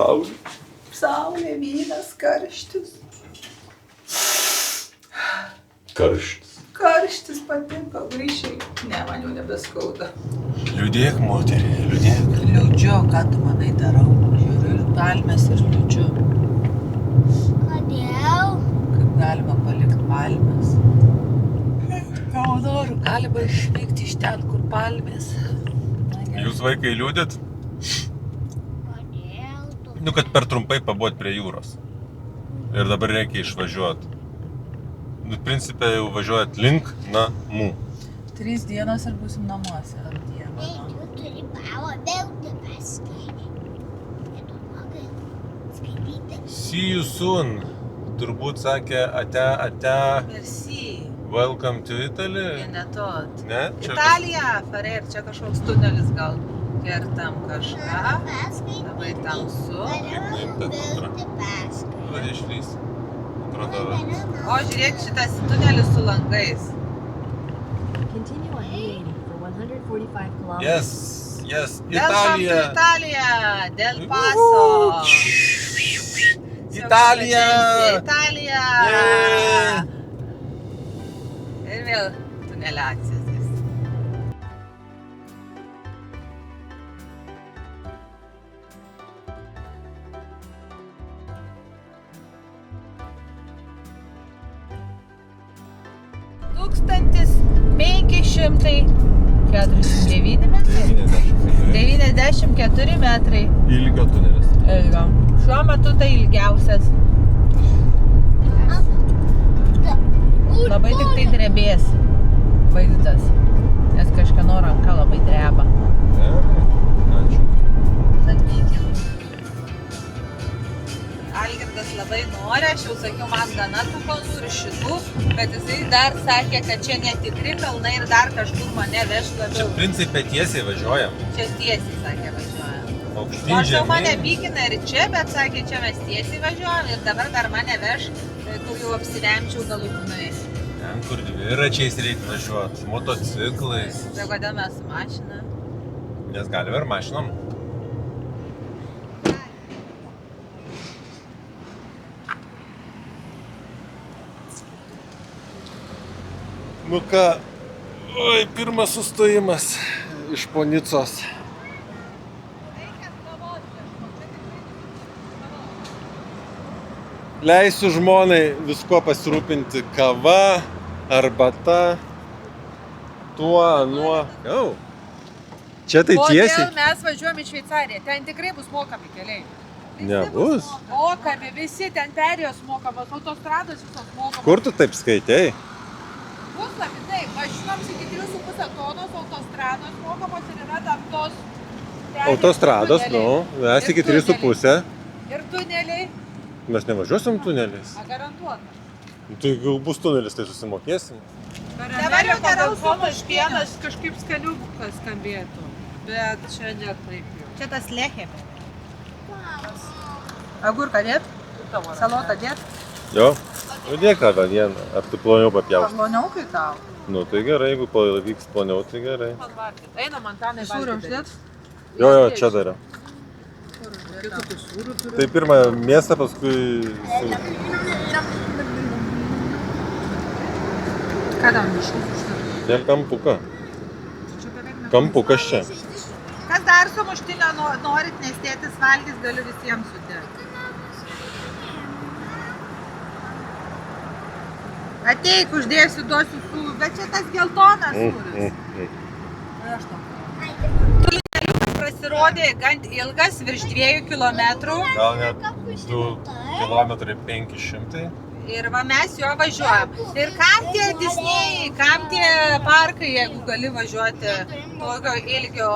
Saulė. Saulė, vynas, karštis. Karštis patinka, grįžai. Ne, man jau nebeskauda. Liūdėk, moterį, liūdėk. Liūdžiu, ką tu manai darau. Žiūriu ir palmės ir liūdžiu. Kodėl? Kaip galima palikti palmės? Ką noriu, galima išvykti iš ten, kur palmės. Jūs vaikai liūdėt? Kodėl tu? Nu, kad per trumpai pabūt prie jūros. Ir dabar reikia išvažiuoti. Nu, principė jau važiuojat link namų. 3 dienos ir būsim namuose. Tai tu turi pavadėti paskaityti. Tai tu mokai skaityti. See you soon. Turbūt sakė ate. Merci. Welcome to Italy. Vienetot. Ne? Čia Italija, Farer, čia kažkoks tunelis gal. Kertam kažką. Labai tamsu. Pradė išlys. Atrodo. O žiūrėk, šitas tunelis su langais. Continue on E80 for 145 kilometers. Yes, Welcome to Italija. Italija, Del Paso. Italija. Italija. Yeah. Ir vėl tuneliacijos. Tūkstantis 549 metrai. 94 metrai. Ilgio tunelis. Ilgio. Šiuo metu tai ilgiausias. Labai tik tai drebės vaizdas, nes kažkieno ranka labai dreba. Ačiū. Algirdas labai nori, aš jau sakiau, man gana tų kalnų ir šitų, bet jisai dar sakė, kad čia netikri kalnai ir dar kažkur mane veš Čia labiau. principė tiesiai važiuojam. Čia tiesiai, sakė, važiuojam. Aukštyn Nors jau mane žemyn. pykina ir čia, bet sakė, čia mes tiesiai važiuojam ir dabar dar mane veš, kur jau apsiremčiau galutinai. Ten, kur dviračiais reikia važiuoti, motociklais. Tai kodėl mes su mašina? Nes galime ir mašinom. Nu ką, oi, pirmas sustojimas iš Ponicos. Leisiu žmonai visko pasirūpinti, kava, arbata, tuo, anuo. Jau. Čia tai tiesiai? Kodėl mes važiuojam į Šveicariją? Ten tikrai bus mokami keliai. Visi Nebus. Mokami, visi ten perėjos mokamos, autostrados visos mokamos. Kur tu taip skaitei? Puslapį, taip, mašinoms iki 3,5 tonos autostrados mokamos ir yra tam tos... perėjos, Autostrados, tuneliai. nu, mes iki 3,5. Ir tuneliai, Mes nevažiuosim tuneliais. garantuota. Tai jeigu bus tunelis, tai susimokėsim. Dabar jau nerausomos pienas kažkaip skaniukas skambėtų, bet čia ne taip jau. Čia tas lechemė. Agurką dėt? Salotą dėt? Jo. Nu dėk tą vieną, ar tu ploniau papjausi? Ploniau kai tau. Nu tai gerai, jeigu pavyks ploniau, tai gerai. Einam Antanai valgyti. Sūrį uždėt? Jo, čia dariau. Tai pirmą mėsą, paskui sūrį. Ką tam išlūkšti? Dėl kampuką. Kampukas čia. Kas dar su muštinio norit, nes tėtis valgys, galiu visiems sudėti. Ateik, uždėsiu, duosiu sūrį, bet čia tas geltonas sūris. Tuneliukas pasirodė gan ilgas, virš 2 kilometrų. Gal net 2 kilometrai 500. Ir va mes juo važiuojam. Ir kam tie Disnėjai, kam tie parkai, jeigu gali važiuoti tokio ilgio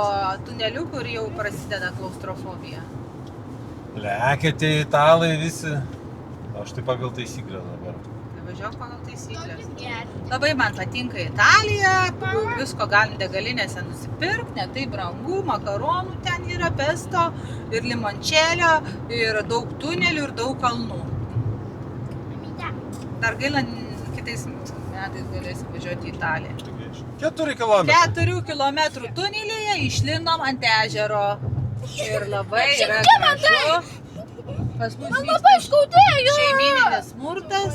tuneliu, kur jau prasideda klaustrofobija. Lekiate italai visi. Aš tai pagal taisyklę dabar. Važiuok pagal taisyklės. Labai man patinka Italija, visko galim degalinėse nusipirkti, ne tai brangu, makaronų ten yra, pesto ir limončelio, ir daug tunelių ir daug kalnų. Dar gaila, kitais metais galėsim važiuoti į Italiją. 4 kilometrai. 4 kilometrų tunelyje išlindom ant ežero. Ir labai yra gražu. Pas mus Man vyksta labai skaudėjo. šeimyninis smurtas.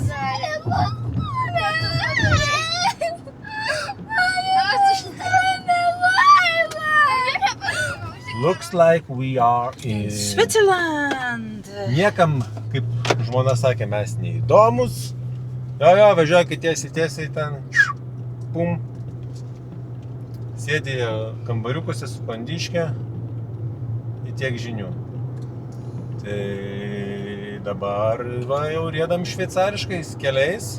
Looks like we are in... Switzerland. Niekam, kaip žmona sakė, mes neįdomus. Jo, važiuokit tiesiai ten. Pum. Sėdi kambariukuose su pandiške. Į tiek žinių. Tai dabar jau riedam šveicariškais keliais.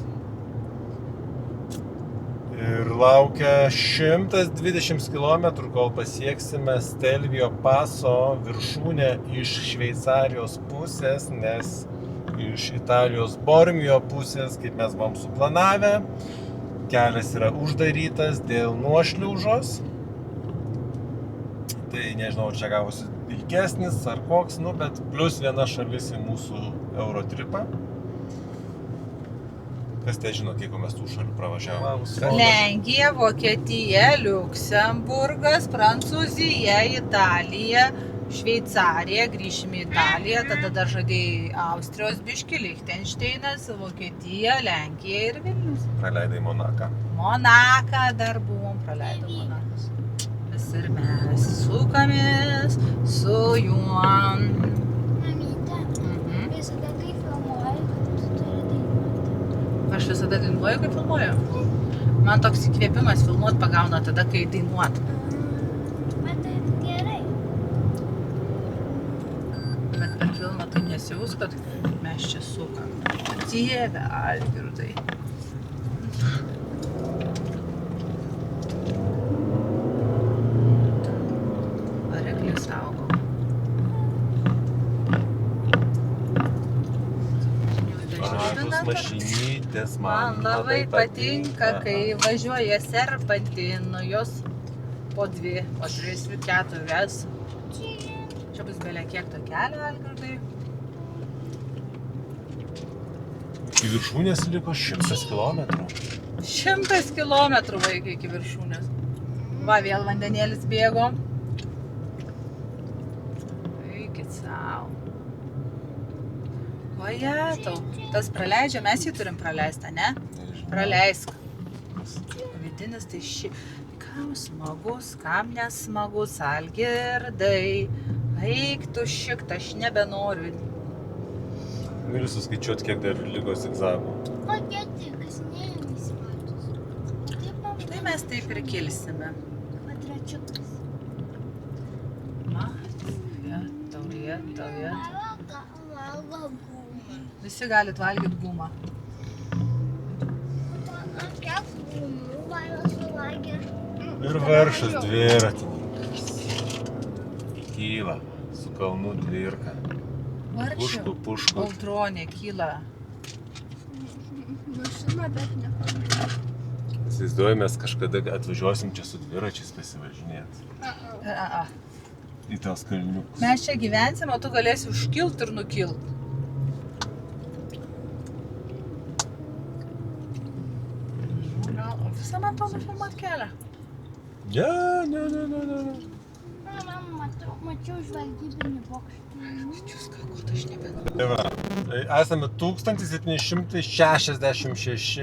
Ir laukia 120 km, kol pasieksime Stelvio paso viršūnę iš Šveicarijos pusės, nes iš Italijos Bormio pusės, kaip mes buvom suplanavę, kelias yra uždarytas dėl nuošliaužos. Tai nežinau, ar čia gavosi ilgesnis ar koks, bet plius viena šalis į mūsų Eurotripą. Kas tai žino, kiek mes tų šalių pravažiavom? Lenkija, Vokietija, Liuksemburgas, Prancūzija, Italija, Šveicarija, grįšim į Italiją, tada dar žadėjai Austrijos biškį, Lichtenšteinas, Vokietija, Lenkija ir Vilnius. Praleidai Monaką. Monaką dar buvom, praleidom Monakas. Vis ir mes sukamės su juo. Mamyte, visada kai filmuoji, tu turi dainuoti. Aš visada dainuoju, kai filmuoju. Man toks įkvėpimas filmuot pagauna tada, kai dainuot. Bet tai gerai. Bet per filmą tai nesijaus, kad mes čia sukam. Dieve, Algirdai. Variklis augo. Mažos mašinytės Man labai patinka, kai važiuoja serpantinu, jos po 2, po 3, 4. Čia bus belia kiek to kelio, Algirdai. Iki viršūnės liko 100 km. 100 kilometrų vaikai iki viršūnės. Va, vėl vandenėlis bėgo. Eikit savo. Vajetau, tas praleidžia, mes jį turim praleistą, ne? Praleisk. Vidinis tai kam smagus, kam nesmagus, Algirdai. Eik tu šikt, aš nebenoriu. Galiu suskaičiuoti, kiek dar liko zigzagų. Kokie tikas, neįmys matus. Tai mes taip ir kilsime. Kvadračiukas. Vieta. Valgo gumą. Visi galit valgyti gumą. Kiek gumų vailas suvalgė? Ir varšas dviratininkas. Kyla su kalnų dvirka. Pušku, pušku. Audronė kyla. Mašina, bet ne. Įsivaizduojamės, kažkada atvažiuosim čia su dviračiais pasivažinėti. Į tos kalniukus. Mes čia gyvensim, o tu galėsi užkilt ir nukilt. O visą man to nufilmuot kelią. Ne. Mačiau žvalgybinį bokštą. Jūs ką, ko aš nebenoriu. Tai va, esame 1766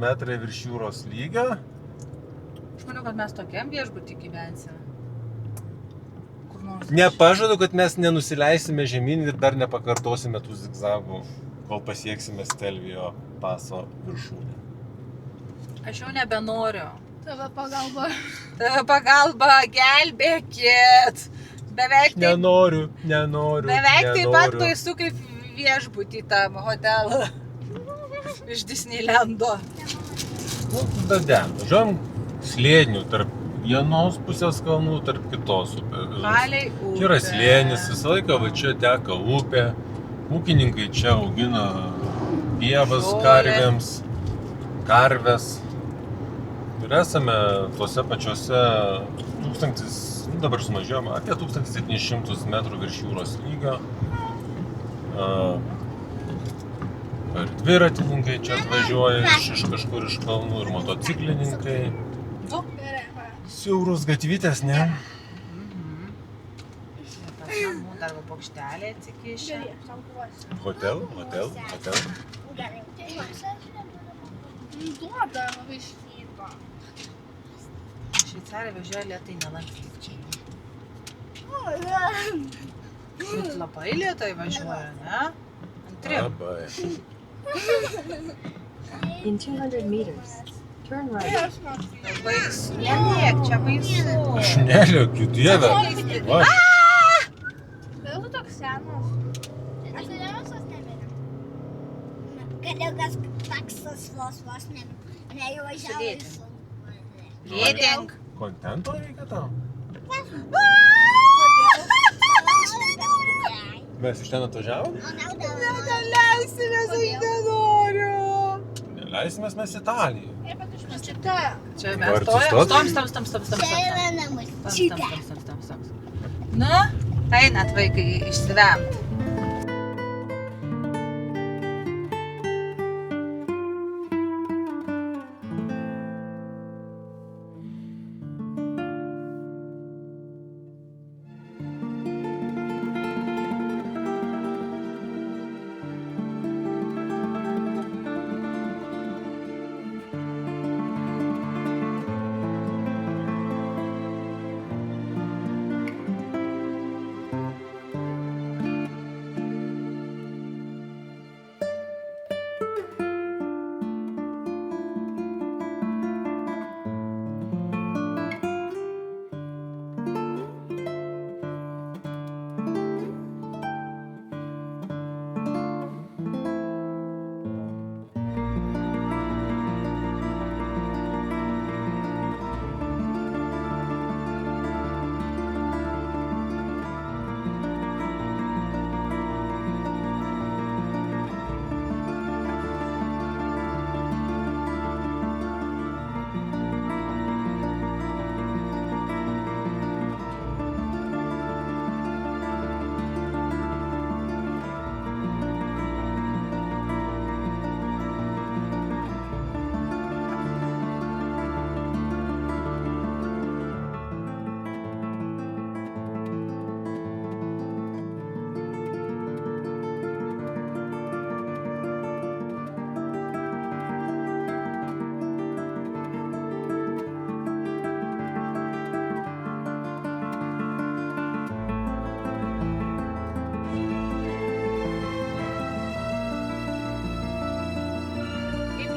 metrai virš jūros lygio. Aš manau, kad mes tokiam viešbutį gyvensime. Kur nors. Nepažadu, kad mes nenusileisime žemyn ir dar nepakartosime tų zigzagų, kol pasieksime Stelvio paso viršūnę. Aš jau nebenoriu. Tave pagalba. Pagalba, gelbėkit. Beveik taip, Nenoriu. beveik taip pat baisu kaip viešbutį tam hotelą iš Disneylando. Važiuojam slėnių tarp vienos pusės kalnų, tarp kitos upės. Palei upę. Čia yra slėnis, visą laiką va čia teka upė. Ūkininkai čia augina pievas karves. Ir esame tuose pačiuose dabar sumažėjome apie 1700 metrų virš jūros lygio. Ir dviratininkai čia atvažiuoja iš kažkur iš kalnų ir motociklininkai. Siaurus gatvytės, ne? dar va bokštelė atsikišę. Gerai, aš tau duosiu. Hotel. Gerai. Duoda labai švyto. Šveicarija važiuoja lėtai, nelankstyk čia. Bet labai lėtai važiuoja, ne? Antrim. Labai. In 200 meters, turn right. Baisu. Neliek, čia baisu. Aš neliekiu, dieve. Va, Kodėl tu toks senas? Aš senas nemirė. Kalėgas taksas vos nemirė. Neįvažiavo į Sudėti. sunkų. Lėtink. kontento reikia tau? Mes iš ten atvažiavom? Neleisimės, aš nenoriu. Neleisimės mes Italijai. Bet aš mačiute. Čia Nori mes stojam. atsistot? Stom. Čia yra namus. Čita. Nu, einat vaikai išsivemt.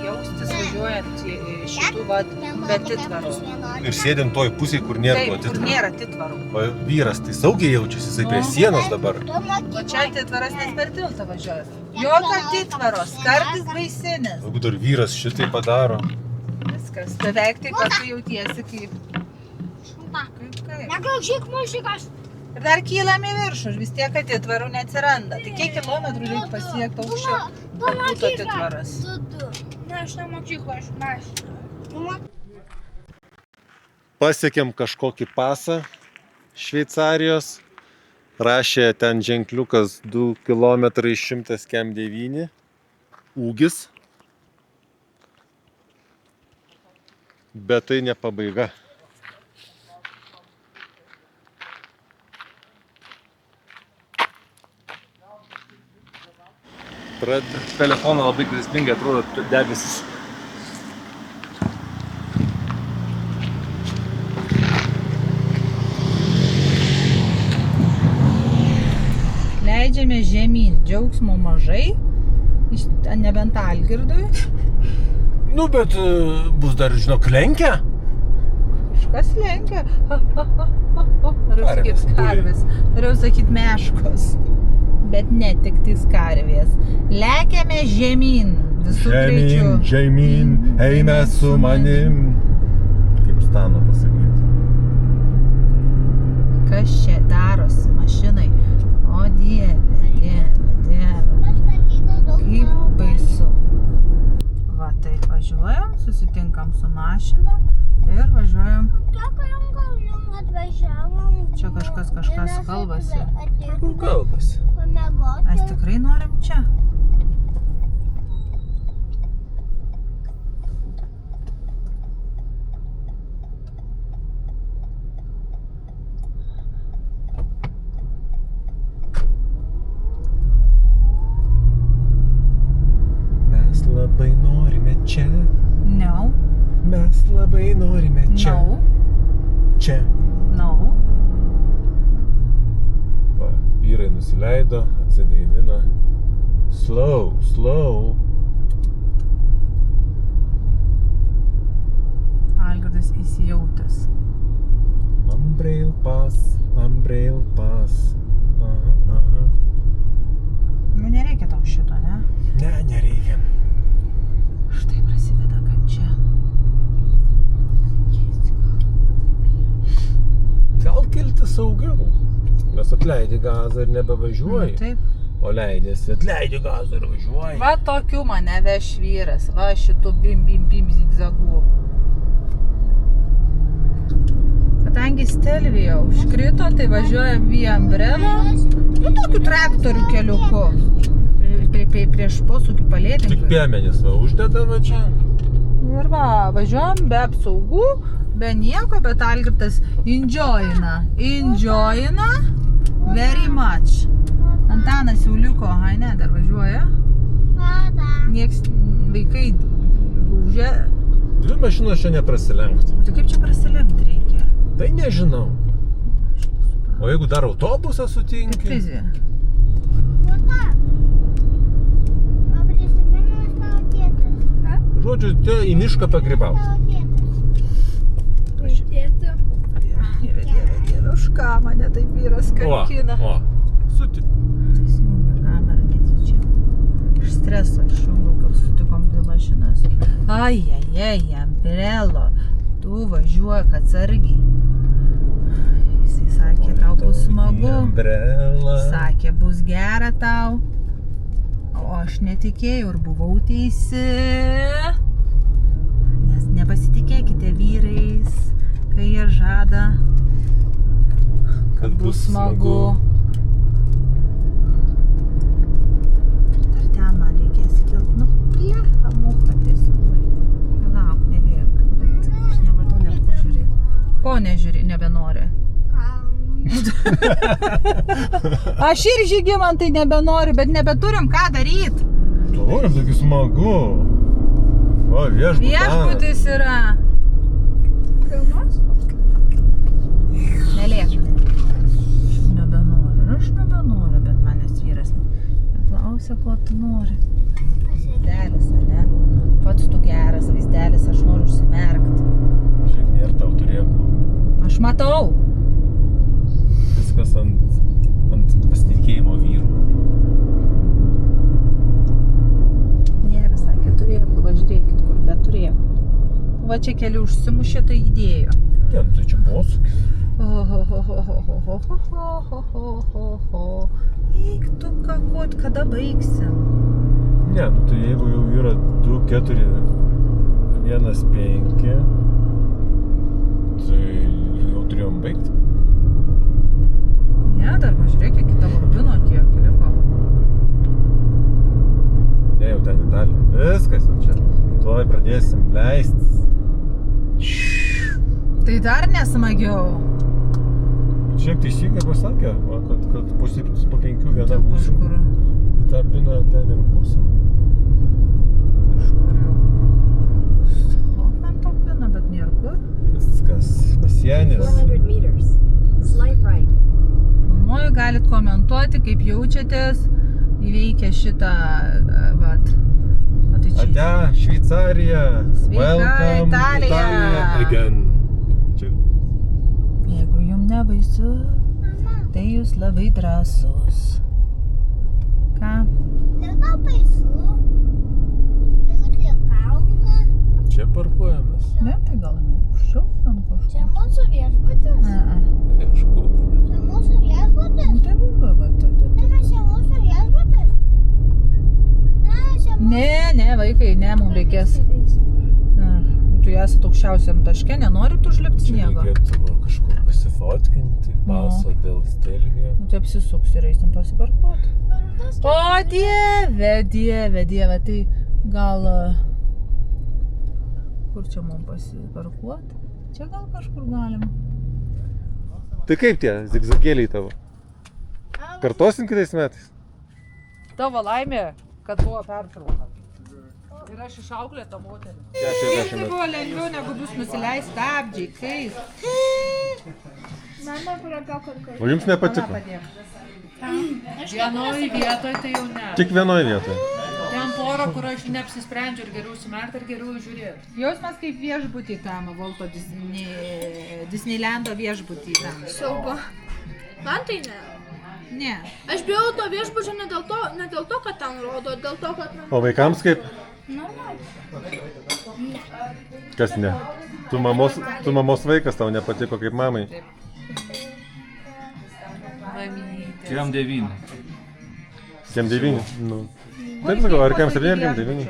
Jaustis važiuojant šitų be titvarų. Ir sėdim toj pusėj, kur nėra Taip, to kur titvarų. nėra titvarų. O vyras tai saugiai jaučiasi, jisai prie sienos dabar. O čia titvaras nes per tiltą važiuoja. Jokio titvaros, kartais baisinis. Jeigu dar vyras šitai padaro. Viskas, beveik taip, kad tu jautiesi kaip. Kaip. Neklausyk muzikas. Ir dar kylam į viršų, vis tiek, kad titvarų neatsiranda. Tai kiek kilometrų reikia pasiekti aukščio, kad būtų titvaras? Ne, aš ne mokyklo, aš mes. Pasiekėm kažkokį pasą Šveicarijos. Rašė ten ženkliukas 2 km 100 km 9. Ūgis. Bet tai ne pabaiga. Telefoną labai grėsmingai atrodo debesis. Leidžiame žemyn, džiaugsmo mažai, nebent Algirdui. Nu, bet bus dar, žinok, lenkia. Kažkas lenkia. Norėjau Karvės, sakyti karvės. Norėjau sakyti meškos. Bet ne tik tais karvės. Lekiame žemyn visų greičių. žemyn, eime su manim. Kaip stano pasakyti. Kas čia darosi mašinai? O dieve, dieve, dieve. Kaip baisu. Va taip važiuojam, susitinkam su mašina ir važiuojam. Čia kažkas kalbasi. Kalbasi. Mes tikrai norim čia. norime čia. No. Čia. No. Va, vyrai nusileido, atsigaivina. Slow, slow. Algirdas įsijautęs. Umbrail pass, umbrail pass. Aha, aha. Nu, nereikia tau šito, ne? Ne, nereikia. Štai prasideda kančia. Gal kilti saugiau. Nes atleidi gazą ir nebevažiuoji. Nu, taip. O leidėsi, atleidi gazą ir važiuoji. Va tokių mane veš vyras. Va šitų bim zigzagų. Kadangi Stelvija užkrito, tai važiuoja via Umbrella. Nu, tokiu traktorių keliuku. Prieš posūkį Tik palėtinkiu. piemenis va uždeda va čia. Ir va, važiuojam be apsaugų, be nieko, bet Algirdas enjoyina very much. Antanas jau liko, ai ne, dar važiuoja. Nieks, vaikai lūžė. Dvi mašinos čia neprasilenkti. O tai kaip čia prasilenkti reikia? Tai nežinau. O jeigu dar autobusą Kaip sutinki? fizija. Žodžiu, tie į mišką pagrybauti. Tėti. Dieve, už ką mane taip vyras kankina? O, Įsijungia kamerą netyčia. Iš streso išjungiau, kad sutikom dvi mašinas. Ai, Umbrello, tu važiuok atsargiai. Jisai sakė, tau bus smagu. Sakė, bus gera tau. O aš netikėjau ir buvau teisi. Nes nepasitikėkite vyrais, kai jie žada, kad bus smagu. Dar ten man reikės įkelt. Nu, plecha mucha tiesiog. Palauk, neliek. Bet aš nematau net kur žiūrėti. Ko nežiūrė, nebenori? Aš ir Žygimantai nebenoriu, bet nebeturim ką daryt. Turim, taigi smagu. O, Viešbutis yra. Filmas? Neliek. Aš nebenoriu, bet manęs vyras klausia, ko tu nori. Vaizdelis, ane? Pats tu geras vaizdelis, aš noriu užsimerkt. Žiūrėk, nėra tau turėklų. Aš matau. Viskas ant pasitikėjimo vyrų. Nėra, sakė, turėklų, važiuokit kur, bet turėklų. Va čia keli užsimušė, tai įdėjo. Ne, nu tai čia posūkis. Eik tu kakot, kada baigsim? Ne, nu tai jeigu jau yra 2, 4, 1, 5, tai jau turėjom baigti. Ne, dar pažiūrėk, iki tavo rubino kiek liko. Ne, jau ten į dalį. Viskas jau čia. Tuoj pradėsim leistis. Tai dar nesmagiau. Šiek teisingai pasakė, va, kad po 5 viena būsim. Kažkur Tai tarpina ten ir būsim. jau. Stok man to pina, bet nėra kur. Viskas. Pasienis. 400 meters. Slight right. Filmuoju, galit komentuoti, kaip jaučiatės įveikę šitą, vat. O tai čia. Ate, Šveicarija. Sveika, Welcome, Italija. again. Čia. Jeigu jums nebaisu, tai jūs labai drąsus. Ką? Čia parkuojamės. Ne, tai gal aukščiau ten kažkur. Čia mūsų viešbutis? Ieškokime. Čia mūsų viešbutis? Tai buvo, va, Čia mūsų viešbutis? Ne, vaikai, ne, mums reikės. Tu esat aukščiausiam taške, nenorit užlipti Čia sniego. reikėtų va, kažkur pasifotkinti, paso dėl Stelvija. Nu, tai apsisuks ir eisim pasiparkuoti. O, dieve, tai gal... Kur čia mums pasiparkuoti? Čia gal kažkur galim. Tai kaip tie zigzagėliai tavo? Kartosim kitais metais? Tavo laimė, kad buvo pertrauka. Ir aš išauklėta moterį. 60 Tai metrų. buvo lengviau negu bus nusileisti stabdžiai, kaip. Mama pradėjo kalbėti. O jums nepatiko? Padėk. Vienoje vietoje tai jau ne. Tik vienoje vietoje. Ten pora, kur aš neapsisprendžiu, ar geriau užsimerkti, ar geriau žiūrėti. Jausmas kaip viešbutį tam, Volto Disneylando viešbutį tam. Siauba. Man tai ne. Ne. Aš bijau to viešbučio ne dėl to, kad ten rodo, dėl to, kad man... O vaikams kaip? Normaliai. Kas ne? Tu mamos vaikas, tau nepatiko kaip mamai. Mamytė. Kiam 9. Kiem 9? Nu. Taip sakau, ar kiem 7, ar kiem 9?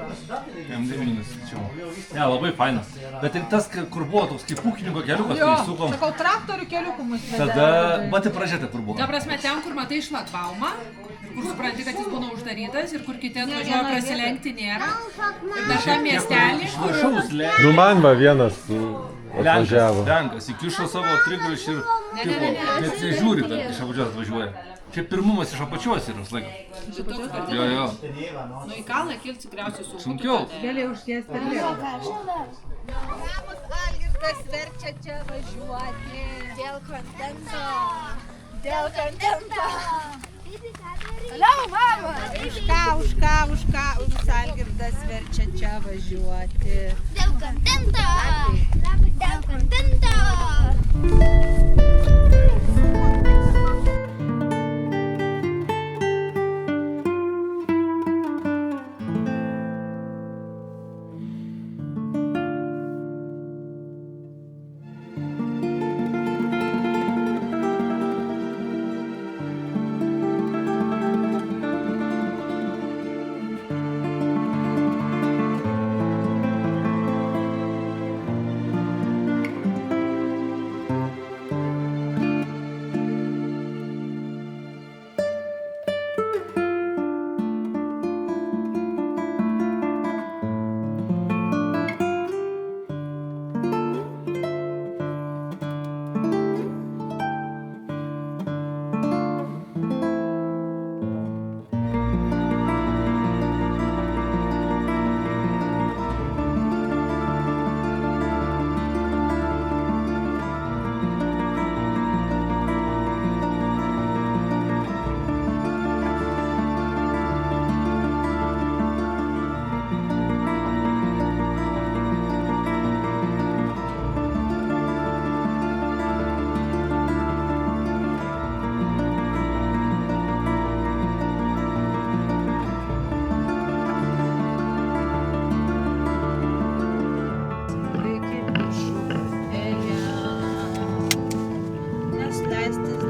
Kiam 9 čia. Ne, labai fainas. Bet ir tas, kur buvo toks kaip ūkininko keliukas, Jo, kai sukom. sakau, traktorių keliukų mus vedė. Tada, bet ir pradžiate kur buvo. Ta prasme, ten, kur matai šlagbaumą, kur supranti, kad jis būna uždarytas ir kur kiti atvažiuoja prasilenkti nėra. Ir dar tą miestelį, kur... Viršaus Nu man va vienas atvažiavo. Lenkas, įkišo savo trigrašį ir tipo, net nežiūri, kad iš apačios atvažiuoja. Čia pirmumas iš apačios yra visą laiką. Jo. Nu į kalną kilti tikriausiai sunku. Sunkiau. Gali užties per lėktuvą. Ramus Algirdas verčia čia važiuoti. Dėl kontento. Dėl kontento. Toliau, mama. Už ką Ramus Algirdas verčia čia važiuoti. Dėl kontento. Dėl kontento.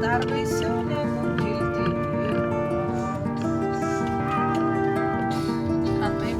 Dar baisiau negu kilti. Na taip.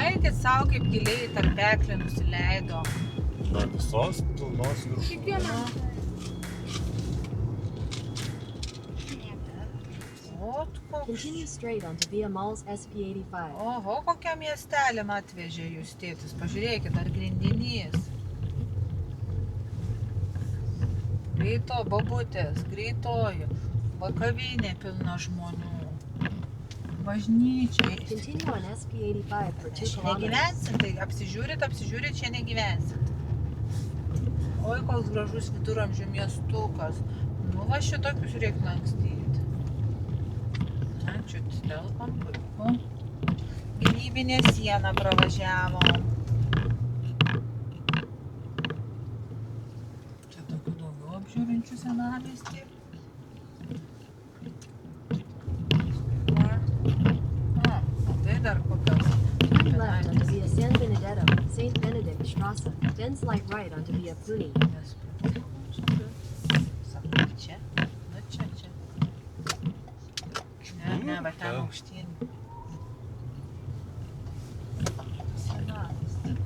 Eikit savo kaip giliai į tarpeklį nusileido. Na, visos pilnos viršūnės. Ot, koks. Continue straight onto Via Malls SP85. Oho, kokią miestelį atvežė jūs tėtis. Pažiūrėkit, ar grindinys. Greito bobutės, greitoji. Kavinė pilna žmonių. Bažnyčiai. Continue on SP85 for 2 Čia kilometers. negyvensit, tai apsižiūrit, čia negyvensit. Oi, koks gražus viduramžių miestukas. Nu, va šitokius reikia lankstyti. Ačiū, telpam, puiku. Gynybinė siena pravažiavom. Čia tokių daugiau apžiūrinčių senamiestį. Tai dar kokios. Turn left onto Via San Benedetto, St. Benedict Strasse. Then slide right onto Via Puni. Sakai, čia? Nu čia. Ne, va ten aukštyn. Senamiestis.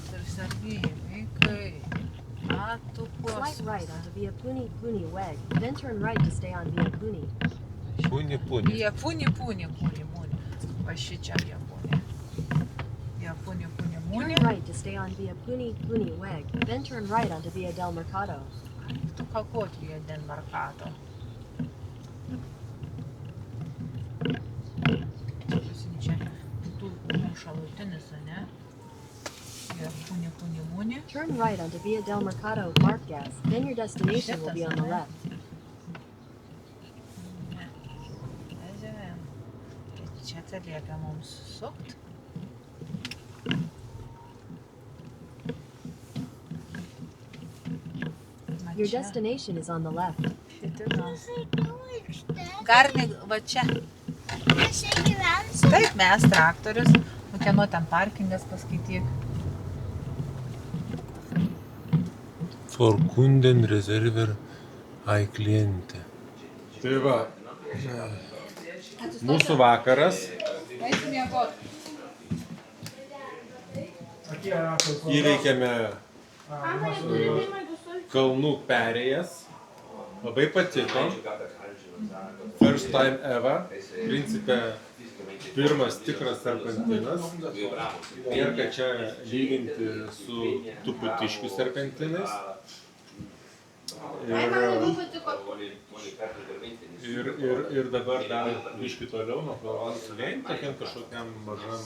Atsargiai, vaikai. Atukos. Slide right onto Via Puni Weg. Then turn right to stay on Via Puni. Puni. Jie puni. Va šičia jie puni. Jie puni. Turn right to stay on Via Puni Weg. Then turn right onto Via del Mercato. Tu kakot Via del Mercato. Čia tų šalutinis, ne? Jie puni. Turn right onto Via del Mercato Park Gas. Then your destination will be on the left. Čia tai lieka mums sukt. Your destination is on the left. Garni, va čia. Taip, mes traktorius. Kieno ten parkingas paskaityk. For Kunden Reserver Ai klientė. Tai va. Mūsų vakaras. Eisim miegot. Įveikėme kalnų perėjas. Labai patiko. First time ever. Principe, pirmas tikras serpantinas. Ir kad čia lyginti su tuputiškių serpantinais. Ir dabar dar biškį toliau nuo Florence Lane, tokiam kažkokiam mažam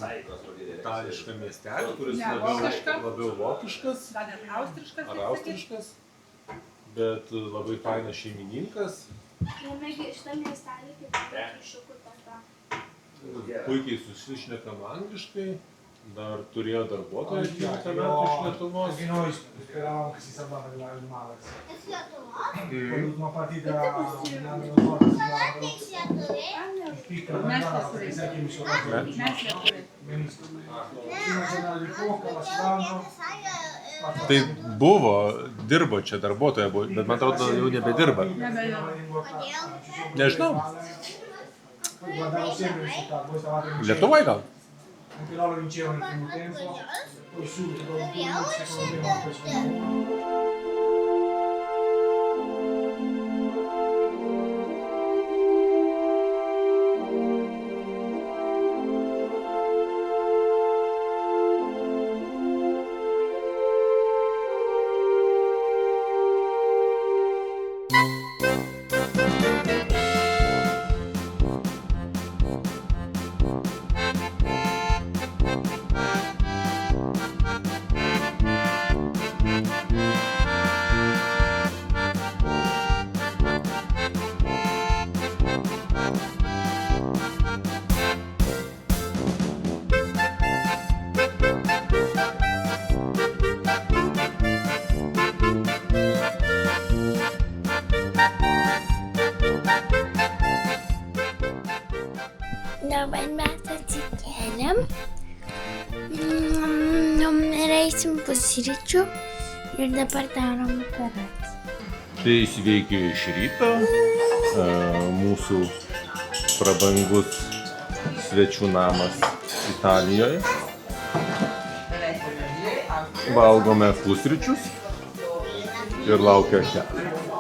itališkam miestelį, kuris labiau vokiškas Gal net austriškas. ar austriškas, bet labai fainas šeimininkas, Šitą miestelį kaip kišiukų tata. puikiai susišnekam angliškai, dar turėjo darbuotoją keletą metų iš Lietuvos. Anche noi speravamo che si salvasse il Malax. Esi Lietuvos? L'ultima partita l'anno scorso si Esi Lietuvos? piccola andata perché sai che mi sono fatto benissimo. Prima c'era di Coca, la Svanno. Tai buvo, dirbo čia darbuotoja, bet man atrodo jau nebedirba. Nežinau, Guardavo sempre il risultato, voi stavate vincendo. Lietuvoj gal? Anche loro vincevano il primo tempo, poi subito dopo il secondo tempo hanno preso un gol. Dabar mes atsikėlėm, eisim pusryčių ir dabar darom operaciją. Tai sveiki iš ryto, mūsų prabangus svečių namas Italijoje. Valgome pusryčius ir laukia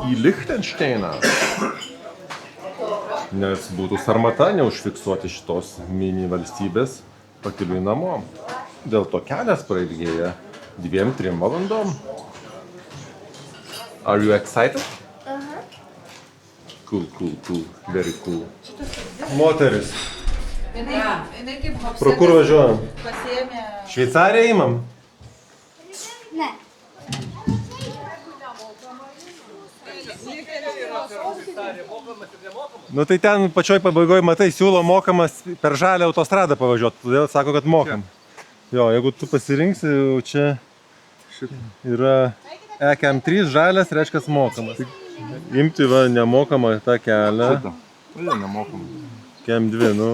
į Lichtensteiną. Nes būtų sarmata neužfiksuoti šitos mini valstybės pakeliui namo. Dėl to kelias prailgėja 2-3 valandom. Are you excited? Cool. Very cool. Moteris, Jinai kaip pro kur važiuojam? pasiėmė. Šveicariją imam? Ne. Nu tai ten pačioj pabaigoje, matai, siūlo mokamas per žalią autostradą pavažiuoti, todėl sako, kad mokam. Jo, jeigu tu pasirinksi, jau čia yra EKM3 žalias, reiškia mokamas. Imti va nemokamą tą kelią. Kodėl nemokamai? KM2, nu.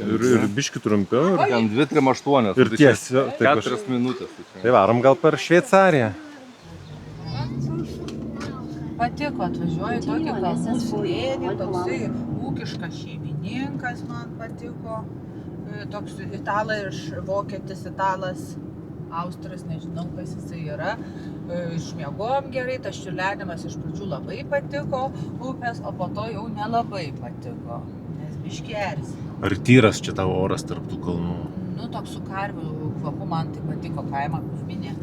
Ir biški trumpiau. Ten 2-3-8. Ir tiesiog. 4 minutės. Tai varom gal per Šveicariją. Patiko, atvažiuoju tokį kalnų slėnį, toksai ūkiškas šeimininkas man patiko. Toks italas, vokietis, italas, austras, nežinau kas jisai yra. Išmiegom gerai, tas čiurlenimas iš pradžių labai patiko upės, o po to jau nelabai patiko, nes biški erzina. Ar tyras čia tavo oras tarp tų kalnų? Nu, toks su karvių kvapu man tai patiko, kaimą užminė.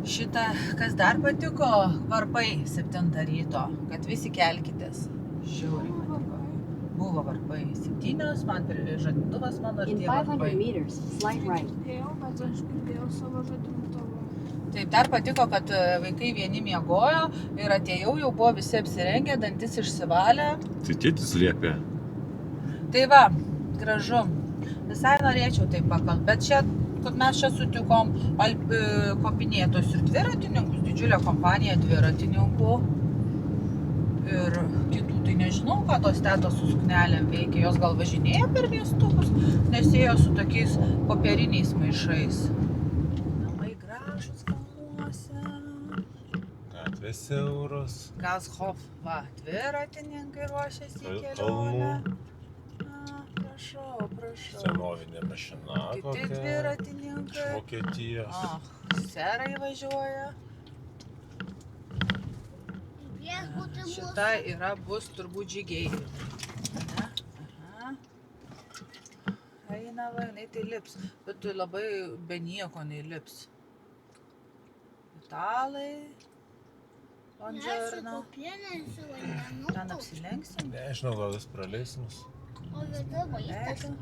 Šitą, kas dar patiko, varpai 7 ryto, kad visi kelkitės. Žiauriai patiko. Buvo varpai 7, man žadintuvas mano ir In tie 500 varpai. meters, slight right. Girdėjau, bet aš girdėjau savo žadintuvą. Taip, dar patiko, kad vaikai vieni miegojo ir atėjau, jau buvo visi apsirengę, dantis išsivalę. Tai tėtis liepė. Tai va, gražu. Visai norėčiau taip pakalbėti, bet čia, kad mes čia sutikom kopinėtos ir dviratininkus, didžiulė kompanija dviratininkų ir kitų, tai nežinau, ką tos tetos su suknelėm veikia, jos gal važinėja per miestukus, nes ėjo su tokiais popieriniais maišais. Namai gražus kalnuose. Gatvės siauros. Gashof, va, dviratininkai ruošiasi į Kalnų. kelionę. Prašau. Senovinė mašina Kiti kokia. Iš dviratininkai. Vokietijos. Serai važiuoja. Šita bus turbūt žygiai. Aha. Eina va, jinai tai lips. Bet tai labai be nieko neįlips. Italai. Buongiorno. Kuprinė su vandenuku. Ten apsilenksim. Nežinau, gal jis praleis mus. O viduje vaistas.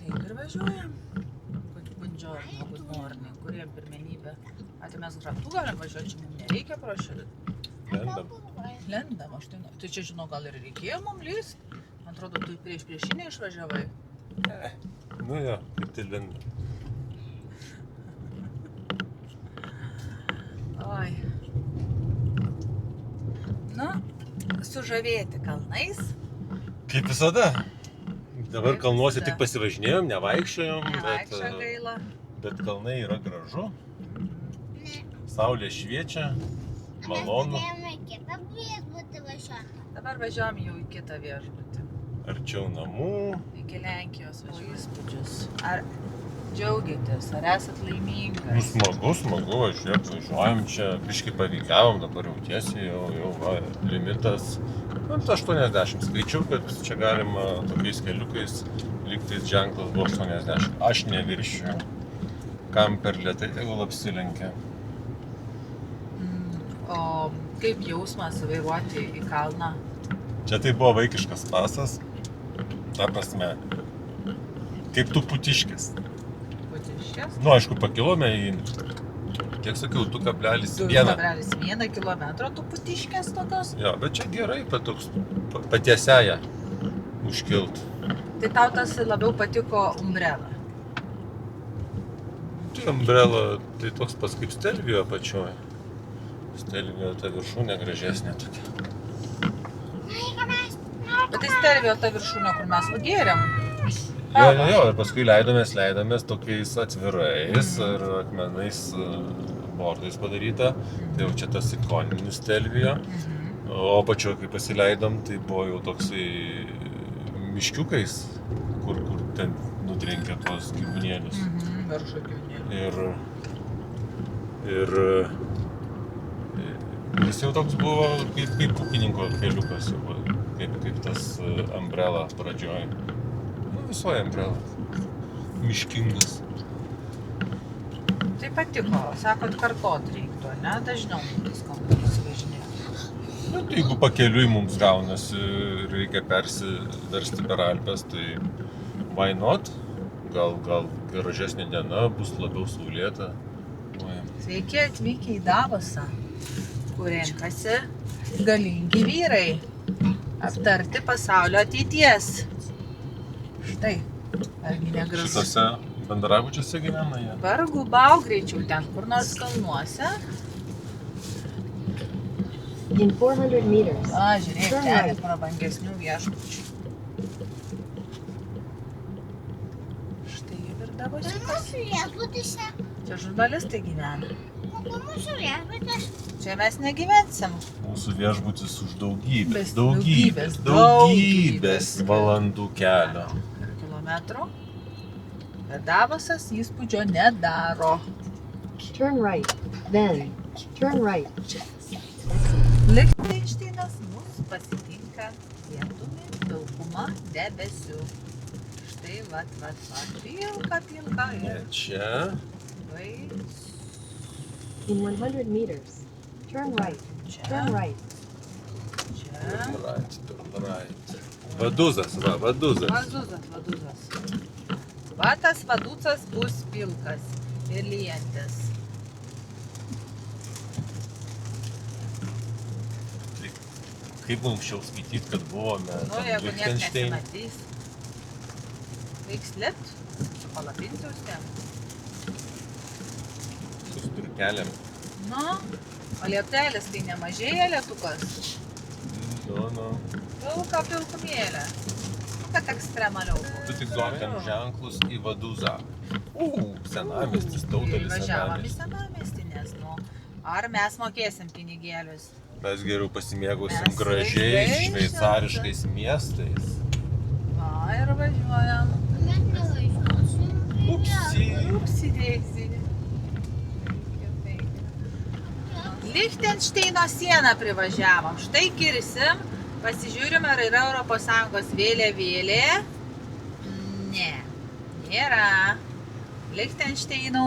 Taip ir važiuojam. Buongiorno, good morning. Kuriem pirmenybę. Tai mes grantų galim važiuoti, čia mums nereikia prašyti. Lendam. Lendam, aš tai... Tai čia, žinau, gal ir reikėjo mums lyst. Man atrodo, tu priešinį išvažiavai. Nu jo, kaip tai lendam. Oi. Nu, sužavėti kalnais. Kaip visada. Dabar Kaip kalnuose visada. tik pasivažinėjom, nevaikščiojom, Nevaikščia gaila. bet kalnai yra gražu. Saulė šviečia, malonu, Mes turėjome kitą viešbutį važiuoti. Dabar važiuojam jau į kitą viešbutį. arčiau namų. Iki Lenkijos važiuoju įspūdžius. Ar džiaugiatės, ar esat Nu, laimingas? smagu, važiuojam čia, biškį pavykiavom, dabar jau tiesiai, jau va, limitas. 80 skaičiau, kad čia galima tokiais keliukais, lygtais ženklas buvo 80. Aš neviršiu, kam per lėtai, tegul apsilenkia. O kaip jausmas vairuoti į kalną? Čia tai buvo vaikiškas pasas, ta prasme, kaip tu putiškis. Putiškės? Nu, aišku, pakilome į, kiek sakiau, 2,1. 2,1 kilometro tu putiškės tokios? Jo, bet čia gerai, toks patiesiaja užkilt. Tai tau tas labiau patiko Umbrella. Tai Umbrella, tai toks pats kaip Stelvio apačioje. Stelvio ta viršūnė gražesnė tokia. Bet tai Stelvio ta viršūnė, kur mes gėrėm. Jo, ir paskui leidomės tokiais atvirais ir akmenais bordais padaryta. Tai jau čia tas ikoninis Stelvio. O apačioje, kai pasileidom, tai buvo jau toksai miškiukais, kur ten nudrenkia tuos gyvūnėlius. Viršų gyvūnėlių. Ir jis jau toks buvo kaip ūkininko keliukas, kaip tas Umbrella pradžioj. Nu, visoje Umbrella. Miškingas. Tai patiko, sakot, kartot reiktų, ne? Dažniau visko pasivažinėti. Nu, tai jeigu pakeliui mums gaunasi ir reikia persiversti per Alpes, tai why not? Gal gražesnė diena, bus labiau saulėta. Sveiki atvykę į Davosą, kur renkasi galingi vyrai aptarti pasaulio ateities. Štai, argi negražu. Šitose bendrabučiuose gyvena jie. Vargu bau greičiau ten, kur nors kalnuose. In 400 meters, Žiūrėk, ten ir prabangesnių viešbučių. Štai ir Davosiukas. Mūsų viešbutėse. Čia žurnalistai gyvena. Mūsų viešbutės. Čia mes negyvensim. Mūsų viešbutis už daugybės Daugybės valandų kelio. Ir kilometrų. Bet Davosas įspūdžio nedaro. turn right, then turn right. Lichtenšteinas mus pasitinka lietumi pilkuma debesių. Štai, vat, pilka ir Čia. baisu. In 100 meters, turn right, turn right. Čia. Right. Vaduzas, vaduzas. Vaduzas. Va tas vaducas bus pilkas ir lyjantis. Kaip mums šiau skaityti, kad buvome Nu, jeigu niek Lichtenstein. nesimatys. Reiks lipt, palapinsius ten. Su striukelėm. Nu, o lietelis tai nemažėja lietukas. Nu. Pilka pilkumėlė. Kad ekstremaliau. Tu tik duokam ženklus į Vaduzą. Senamiestis, tautelis Važiavom į senamiestis. senamiestį, nes, nu, ar mes mokėsim pinigėlius? Mes geriau pasimėgausim Mes gražiais vaikai šveicariškais miestais. Va, ir važiuojam. Mes nevažiuosim. Upsidėsi. Lichtenšteino sieną privažiavom. Štai kirsim, pasižiūrim, ar yra ES vėliavėlė. Ne, nėra. Lichtenšteino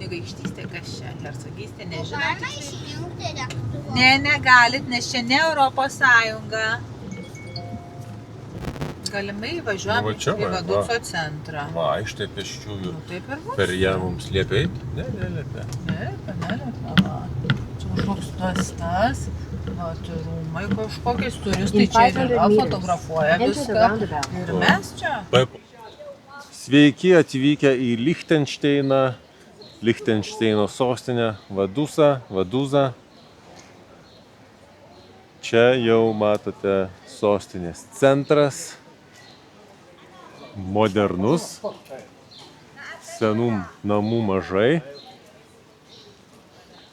kunigaikštystė, kas čia, hercogystė, nežinau. Galima išjungti lėktuvą. Ne, negalit, nes čia ne Europos Sąjunga. Galimai važiuojam Va čia į va, Vaduco centrą. Va, štai pėsčiųjų. Nu, taip ir bus. Per ją mums liepia eiti? Ne, neliepia. Neliepia, va. Čia kažkoks tas. Va, tai rūmai kažkokiais turistai In čia ir 500 yra, meters, fotografuoja enter the viską. roundabout. Ir mes čia. Sveiki atvykę į Lichtenšteiną, Lichtenšteino sostinę Vaduzą. Čia jau matote sostinės centras, modernus, senų namų mažai.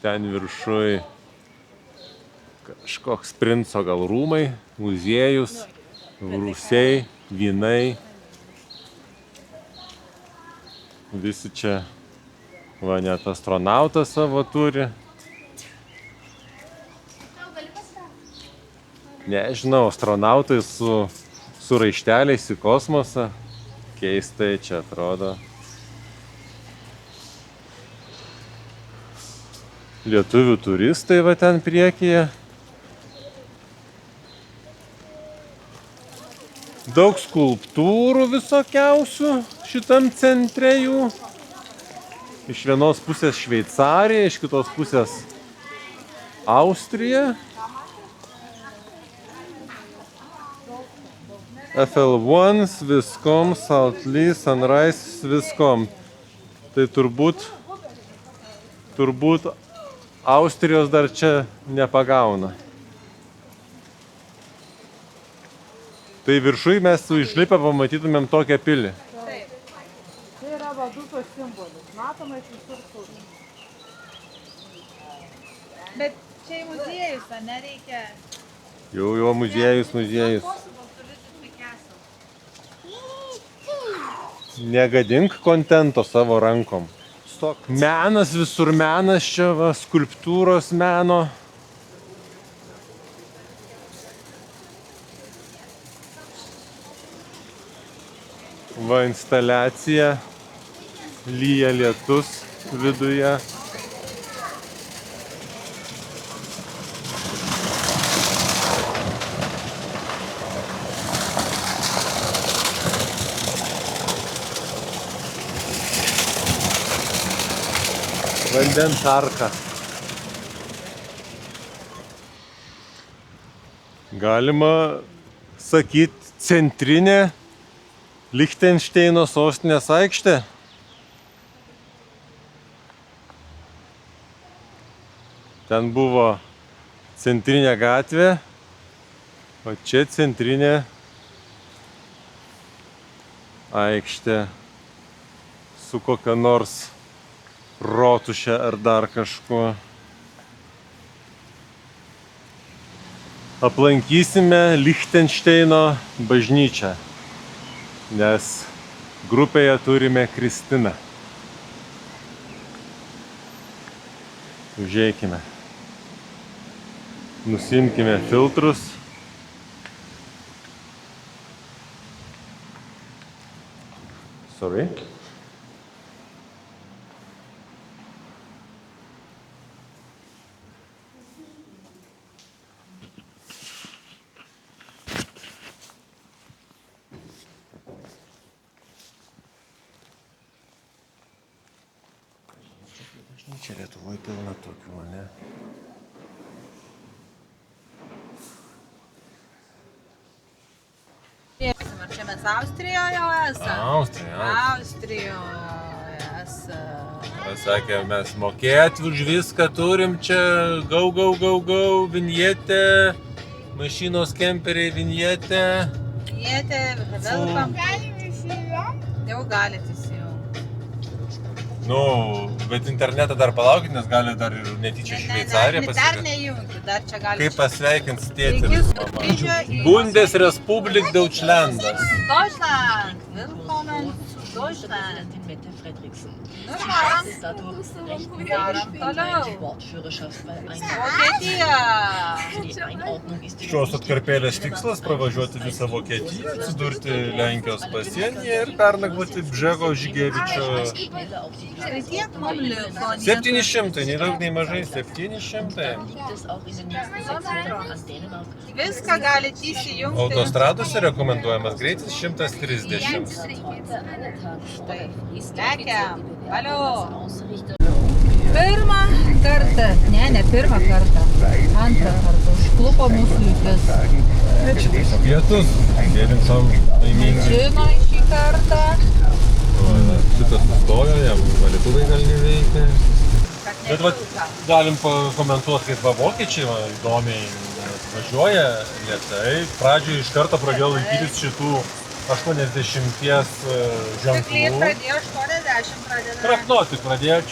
Ten viršui kažkoks princo gal rūmai, muziejus, rūsiai, vynai. Visi čia, va, net astronautas savo turi. Nežinau, astronautai su raišteliais į kosmosą. Keistai čia atrodo. Lietuvių turistai va ten priekyje. Daug skulptūrų visokiausių šitam centre jų. Iš vienos pusės Šveicarija, iš kitos pusės Austrija. FL1, Swisscom, Saltly, Sunrise, Swisscom. Tai turbūt Austrijos dar čia nepagauna. Tai viršui mes išlipę pamatytumėm tokią pilį. Taip. Tai yra Vaduco simbolis. Matoma iš visur kur. Bet čia į muziejus, nereikia. Jau muziejus. Negadink kontento savo rankom. Menas visur menas čia, va, skulptūros meno. Va, instaliacija, lyja lietus viduje. Vandens arka. Galima sakyti centrinė Lichtenšteino sostinės aikštė. Ten buvo centrinė gatvė, o čia centrinė aikštė su kokia nors rotuše ar dar kažkuo. Aplankysime Lichtenšteino bažnyčią, nes grupėje turime Kristiną. Užeikime. Nusimkime filtrus. Sorry. Čia Lietuvoje pilna tokių, ne? Ar čia mes Austrijoje esame? Austrijoje esame. Sakė, mes mokėt už viską turim čia, gau, vinjetė, mašinos kemperiai vinjetė. Vinjetė, welcome. Galim išjungti. Jau galite įsijungti. Nu, bet internetą dar palaukit, nes gali dar ir netyčia Šveicariją Dar pasidaryti. nejungti, dar čia galite. Kaip pasveikins tėtis Reikės mama. skrydžio į Bundesrepublik Deutschlandas. Deutschland. Willkommen zu Deutschland. Mette Fredriksen. Guten Morgen. ist dadurch recht Daran wenn toliau. ein Sportführerschaft bei Eingang Vokietija. die Einordnung ist Šios atkarpėlės tikslas pravažiuoti visą Vokietiją, atsidurti Lenkijos pasienyje ir pernakvoti Bžego Žygevičio. schneller auf die Tai tiek mum liko. 700, nei daug, nei mažai, 700. Gibt es auch in den nächsten 6 Monaten an Dänemark. Viską galite įsijungti. Autostradose rekomenduojamas greitis 130. Lekiam. Alio. Pirmą kartą, ne pirmą kartą, antrą kartą užklupo mūsų liūtis. Pietus, gėlinsam laimingai. Žino šį kartą. Šitas sustojo, jam valytuvai gal neveikia. Bet va, galim pakomentuoti, kaip va vokiečiai įdomiai važiuoja lėtai. Pradžioje iš karto pradėjo laikytis šitų 80 Tikliai ženklų. pradėjo 80 pradėjo. Krapnoti pradėč.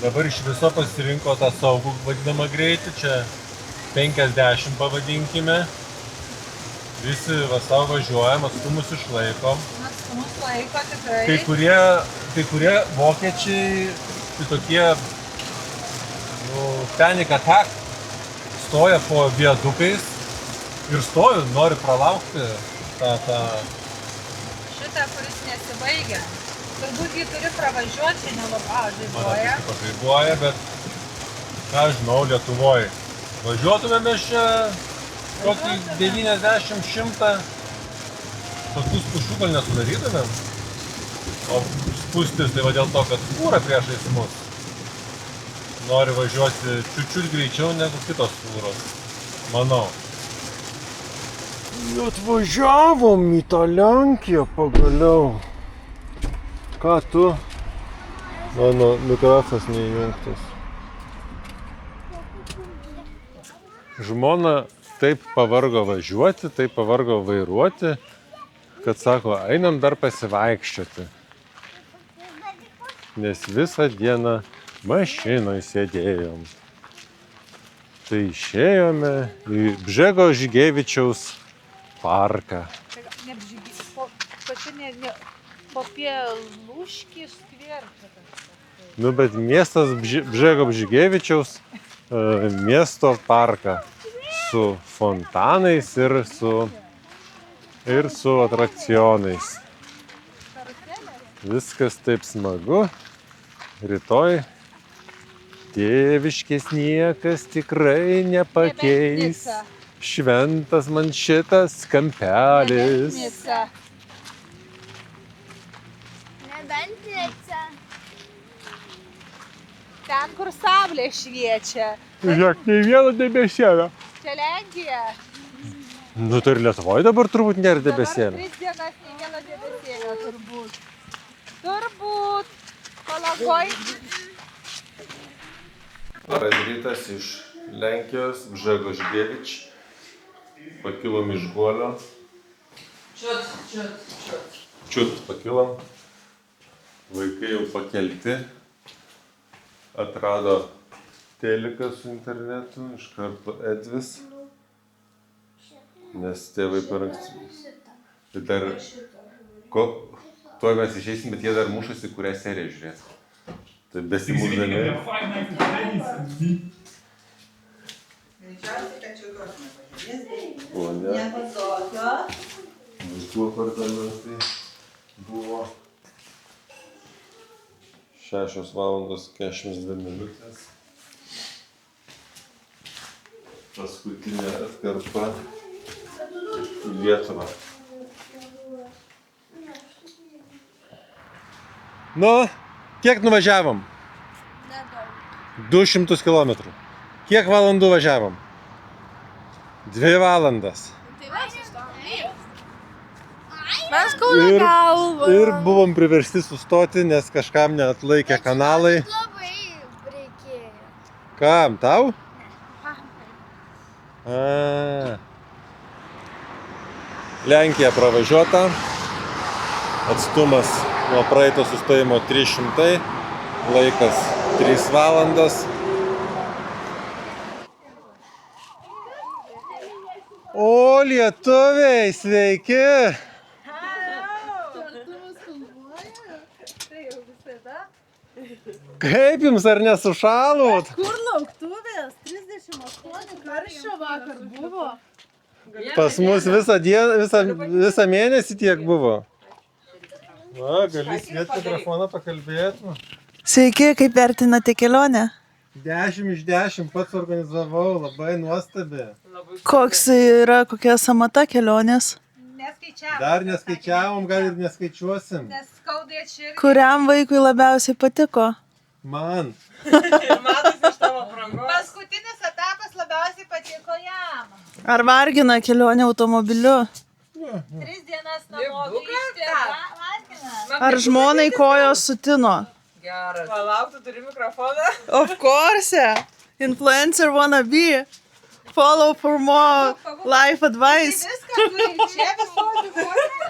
Dabar iš viso pasirinko tą saugų vadinamą greitį, čia 50 pavadinkime. Visi va savo važiuojam, atstumus išlaikom. Atstumus laiko tikrai. Kai kurie vokiečiai, tai tokie, panic attack, stoja po viadukais ir stovi, nori pralaukti tą... Šitą, kuris nesibaigia. Turbūt jį turi pravažiuoti, čia nelabai žaibuoja. Pažaibuoja, bet ką žinau, Lietuvoje. Važiuotumėm mes čia kokį 90-100, tokių spūsčių gal nesudarytumėm. O spūstis tai va dėl to, kad fūra priešais mus. Nori važiuoti čiut greičiau negu kitos fūros, manau. Atvažiavom į tą Lenkiją pagaliau. Ką tu? Mano mikrofas neįjungtas. Žmona taip pavargo važiuoti, taip pavargo vairuoti, kad sako, einam dar pasivaikščioti. Nes visą dieną mašinoje sėdėjom. Tai išėjome į Bžego Žygevičiaus parką. Popieluški skvertas. Nu, bet miestas Bžego Žygevičiaus miesto parką su fontanais ir su atrakcionais. Viskas taip smagu. Rytoj tėviškės niekas tikrai nepakeis. Šventas man šitas kampelis. Nebent Nica. Ten, kur saulė šviečia. Žiūrėk, nei vieno debesėlio. Čia Lenkija. Nu, tai ir Lietuvoje dabar turbūt nėra debesėlio. 3 dienas nei vieno debesėlio turbūt. Turbūt. Palagoj. Labas rytas iš Lenkijos, Bžego Žygevič. Pakilom iš guolio. Čiut pakilom. Vaikai jau pakelti. Atrado teliką su internetu, iš karto Edvis. Nes tėvai per anksti. Tai dar... Tuoj mes išeisim, bet jie dar mušasi, kurią seriją žiūrės. Tai besimūždami. O ne. Vaikų apartamentas tai buvo 6 valandos 42 minutės. Paskutinė atkarpa į Lietuvą. Nu, kiek nuvažiavom? 200 kilometrų. Kiek valandų važiavom? 2 valandas. Mes Kauno galva. Ir buvom priversti sustoti, nes kažkam neatlaikė kanalai. Labai reikėjo. Kam? Tau? Lenkija pravažiuota. Atstumas nuo praeito sustojimo 300. Laikas 3 valandas. O, lietuviai, sveiki! Tai jau visada. Kaip jums, ar nesušalot? Kur lauktuvės? 38 karščio vakar buvo. Pas mus visą dieną, visą mėnesį tiek buvo. Va, gali sviet mikrofoną pakalbėti. Sveiki, kaip vertinate kelionę? 10 iš 10 pats organizavau, labai nuostabi. Kokia samata kelionės? Neskaičiavom. Dar neskaičiavom, gal ir neskaičiuosim. Nes skaudė širdį. Kuriam vaikui labiausiai patiko? Man. Paskutinis etapas labiausiai patiko jam. Ar vargina kelionė automobiliu? 3 dienas namo grįžti. Vargina. Ar žmonai kojos sutino? Geras. Palauk, turi mikrofoną. Of course. Influencer wannabe. Follow for more life advice. Viską turi čia visokių formų.